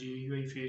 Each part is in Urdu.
JUIFA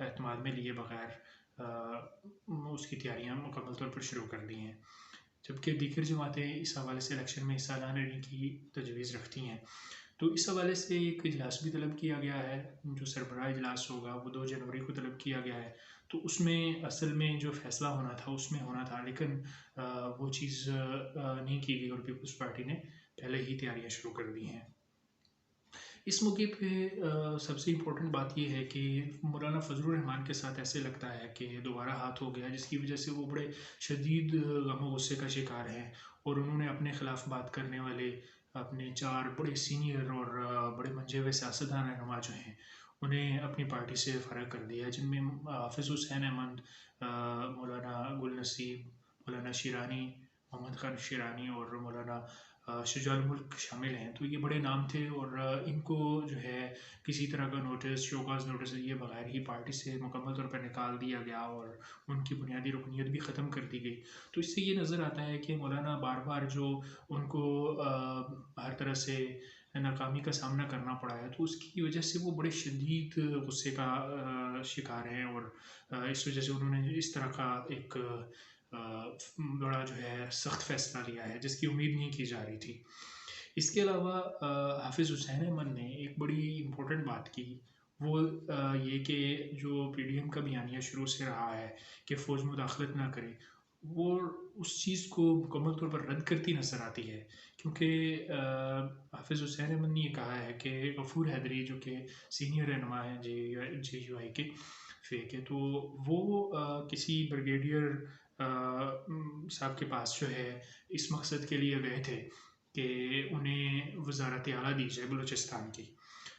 اعتماد میں لیے بغیر اس کی تیاریاں مکمل طور پر شروع کر دی ہیں، جبکہ دیگر جماعتیں اس حوالے سے الیکشن میں حصہ نہ لینے کی تجویز رکھتی ہیں۔ تو اس حوالے سے ایک اجلاس بھی طلب کیا گیا ہے، جو سربراہ اجلاس ہوگا وہ 2 جنوری کو طلب کیا گیا ہے۔ تو اس میں اصل میں جو فیصلہ ہونا تھا اس میں ہونا تھا، لیکن وہ چیز نہیں کی گئی اور پیپلز پارٹی نے پہلے ہی تیاریاں شروع کر دی ہیں۔ اس موقع پہ سب سے امپورٹنٹ بات یہ ہے کہ مولانا فضل الرحمان کے ساتھ ایسے لگتا ہے کہ دوبارہ ہاتھ ہو گیا، جس کی وجہ سے وہ بڑے شدید غم و غصے کا شکار ہیں، اور انہوں نے اپنے خلاف بات کرنے والے اپنے 4 بڑے سینئر اور بڑے منجے ہوئے سیاستدان رہنما جو ہیں انہیں اپنی پارٹی سے فارغ کر دیا ہے، جن میں حافظ حسین احمد، مولانا گل نصیب، مولانا شیرانی، محمد خان شیرانی اور مولانا شجاع الملک شامل ہیں۔ تو یہ بڑے نام تھے، اور ان کو جو ہے کسی طرح کا نوٹس، شوکاز نوٹس دیے بغیر ہی پارٹی سے مکمل طور پر نکال دیا گیا، اور ان کی بنیادی رکنیت بھی ختم کر دی گئی۔ تو اس سے یہ نظر آتا ہے کہ مولانا بار بار جو ان کو ہر طرح سے ناکامی کا سامنا کرنا پڑا ہے، تو اس کی وجہ سے وہ بڑے شدید غصے کا شکار ہیں، اور اس وجہ سے انہوں نے اس طرح کا ایک بڑا جو ہے سخت فیصلہ لیا ہے جس کی امید نہیں کی جا رہی تھی۔ اس کے علاوہ حافظ حسین احمد نے ایک بڑی امپورٹنٹ بات کی، وہ یہ کہ جو پی ڈی ایم کا بیانیہ شروع سے رہا ہے کہ فوج مداخلت نہ کرے، وہ اس چیز کو مکمل طور پر رد کرتی نظر آتی ہے، کیونکہ حافظ حسین احمد نے یہ کہا ہے کہ غفور حیدری جو کہ سینئر رہنما ہیں جے یو آئی کے تو وہ کسی بریگیڈیئر صاحب کے پاس جو ہے اس مقصد کے لیے گئے تھے کہ انہیں وزارت اعلیٰ دی جائے بلوچستان کی۔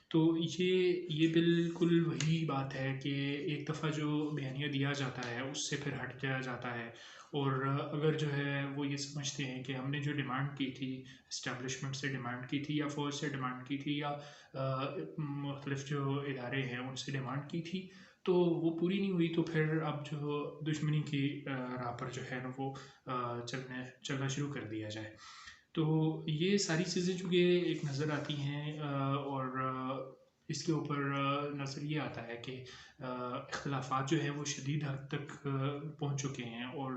تو یہ بالکل وہی بات ہے کہ ایک دفعہ جو بیانیہ دیا جاتا ہے اس سے پھر ہٹ جایا جاتا ہے، اور اگر جو ہے وہ یہ سمجھتے ہیں کہ ہم نے جو ڈیمانڈ کی تھی اسٹیبلشمنٹ سے ڈیمانڈ کی تھی یا فوج سے ڈیمانڈ کی تھی یا مختلف جو ادارے ہیں ان سے ڈیمانڈ کی تھی تو وہ پوری نہیں ہوئی، تو پھر اب جو دشمنی کی راہ پر جو ہے نا وہ چلنا شروع کر دیا جائے۔ تو یہ ساری چیزیں جو کہ ایک نظر آتی ہیں، اور اس کے اوپر نظر یہ آتا ہے کہ اختلافات جو ہیں وہ شدید حد تک پہنچ چکے ہیں، اور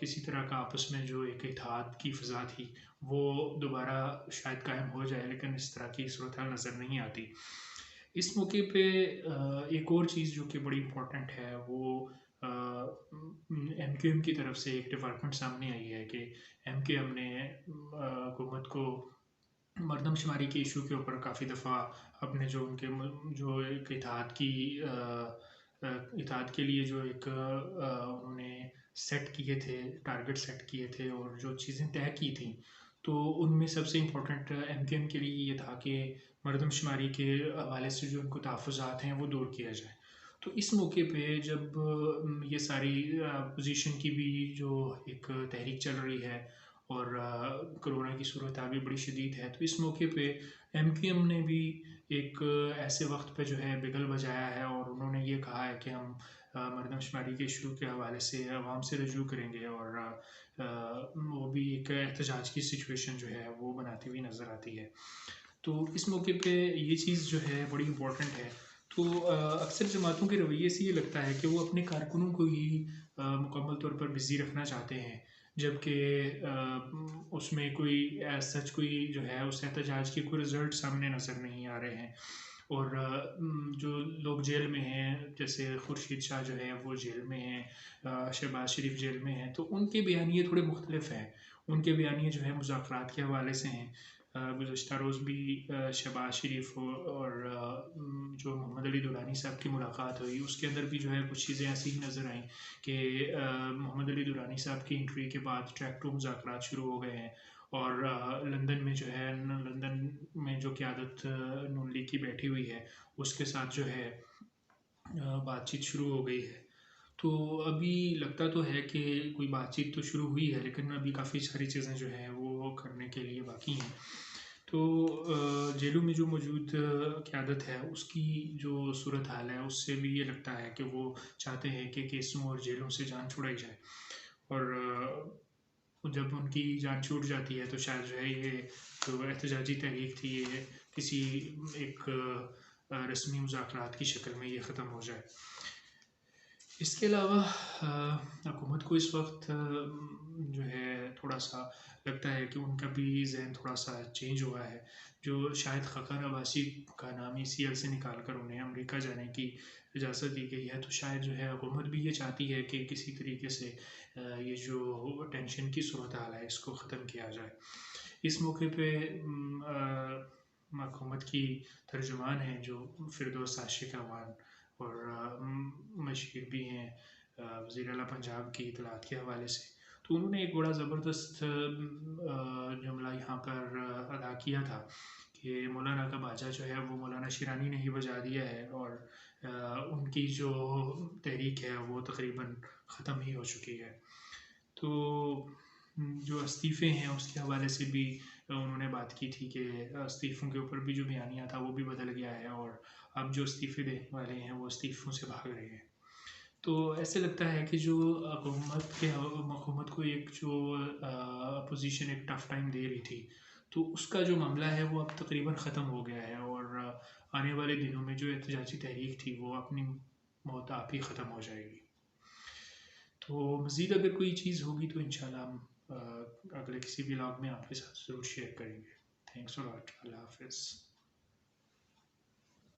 کسی طرح کا آپس میں جو ایک اتحاد کی فضا تھی وہ دوبارہ شاید قائم ہو جائے، لیکن اس طرح کی صورتحال نظر نہیں آتی۔ اس موقع پہ ایک اور چیز جو کہ بڑی امپورٹنٹ ہے وہ ایم کیو ایم کی طرف سے ایک ڈپارٹمنٹ سامنے آئی ہے کہ ایم کیو ایم نے حکومت کو مردم شماری کے ایشو کے اوپر کافی دفعہ اپنے جو ان کے جو ایک اتحاد کے لیے جو ایک انہوں نے سیٹ کیے تھے، ٹارگٹ سیٹ کیے تھے اور جو چیزیں طے کی تھیں، تو ان میں سب سے امپورٹنٹ ایم کیو ایم کے لیے یہ تھا کہ مردم شماری کے حوالے سے جو ان کو تحفظات ہیں وہ دور کیا جائے۔ تو اس موقع پہ جب یہ ساری اپوزیشن کی بھی جو ایک تحریک چل رہی ہے اور کرونا کی صورتحال بھی بڑی شدید ہے، تو اس موقع پہ ایم کیو ایم نے بھی ایک ایسے وقت پہ جو ہے بگل بجایا ہے، اور انہوں نے یہ کہا ہے کہ ہم مردم شماری کے ایشو کے حوالے سے عوام سے رجوع کریں گے، اور وہ بھی ایک احتجاج کی سچویشن جو ہے وہ بناتی ہوئی نظر آتی ہے۔ تو اس موقع پہ یہ چیز جو ہے بڑی امپورٹنٹ ہے۔ تو اکثر جماعتوں کے رویے سے یہ لگتا ہے کہ وہ اپنے کارکنوں کو ہی مکمل طور پر بزی رکھنا چاہتے ہیں، جبکہ اس میں کوئی ایز سچ کوئی جو ہے اس احتجاج کے کوئی رزلٹ سامنے نظر نہیں آ رہے ہیں، اور جو لوگ جیل میں ہیں جیسے خورشید شاہ جو ہے وہ جیل میں ہیں، شہباز شریف جیل میں ہیں، تو ان کے بیانیے تھوڑے مختلف ہیں، ان کے بیانیے جو ہے مذاکرات کے حوالے سے ہیں۔ گزشتہ روز بھی شہباز شریف اور جو محمد علی دورانی صاحب کی ملاقات ہوئی، اس کے اندر بھی جو ہے کچھ چیزیں ایسی ہی نظر آئیں کہ محمد علی دورانی صاحب کی انٹری کے بعد ٹریک ٹو مذاکرات شروع ہو گئے ہیں، اور لندن میں جو ہے لندن میں جو قیادت نون لیگ کی بیٹھی ہوئی ہے اس کے ساتھ جو ہے بات چیت شروع ہو گئی ہے۔ تو ابھی لگتا تو ہے کہ کوئی بات چیت تو شروع ہوئی ہے، لیکن ابھی کافی ساری چیزیں جو ہیں وہ کرنے کے لیے باقی ہیں۔ تو جیلوں میں جو موجود قیادت ہے اس کی جو صورتحال ہے اس سے بھی یہ لگتا ہے کہ وہ چاہتے ہیں کہ کیسوں اور جیلوں سے جان چھڑائی جائے، اور جب ان کی جان چھوٹ جاتی ہے تو شاید جو ہے یہ جو احتجاجی تحریک تھی یہ کسی ایک رسمی مذاکرات کی شکل میں یہ ختم ہو جائے۔ اس کے علاوہ حکومت کو اس وقت جو ہے تھوڑا سا لگتا ہے کہ ان کا بھی ذہن تھوڑا سا چینج ہوا ہے، جو شاید خاقان عباسی کا نام ECL سے نکال کر انہیں امریکہ جانے کی اجازت دی گئی ہے، تو شاید جو ہے حکومت بھی یہ چاہتی ہے کہ کسی طریقے سے یہ جو ٹینشن کی صورتحال ہے اس کو ختم کیا جائے۔ اس موقع پہ حکومت کی ترجمان ہیں جو فردوس عاشق امان اور مشیر بھی ہیں وزیر اعلیٰ پنجاب کی اطلاعات کے حوالے سے، تو انہوں نے ایک بڑا زبردست جملہ یہاں پر ادا کیا تھا کہ مولانا کا باجا جو ہے وہ مولانا شیرانی نے ہی بجا دیا ہے، اور ان کی جو تحریک ہے وہ تقریباً ختم ہی ہو چکی ہے۔ تو جو استعفے ہیں اس کے حوالے سے بھی انہوں نے بات کی تھی کہ استعفوں کے اوپر بھی جو بیانیہ تھا وہ بھی بدل گیا ہے، اور اب جو استعفے دینے والے ہیں وہ استعفوں سے بھاگ رہے ہیں۔ تو ایسے لگتا ہے کہ جو حکومت کو ایک جو اپوزیشن ایک ٹف ٹائم دے رہی تھی، تو اس کا جو معاملہ ہے وہ اب تقریباً ختم ہو گیا ہے، اور آنے والے دنوں میں جو احتجاجی تحریک تھی وہ اپنی موت آپ ہی ختم ہو جائے گی۔ تو مزید اگر کوئی چیز ہوگی تو انشاءاللہ ہم اگلے کسی بھی لاگ میں آپ کے ساتھ ضرور شیئر کریں گے۔ تھینکس اے لاٹ، اللہ حافظ۔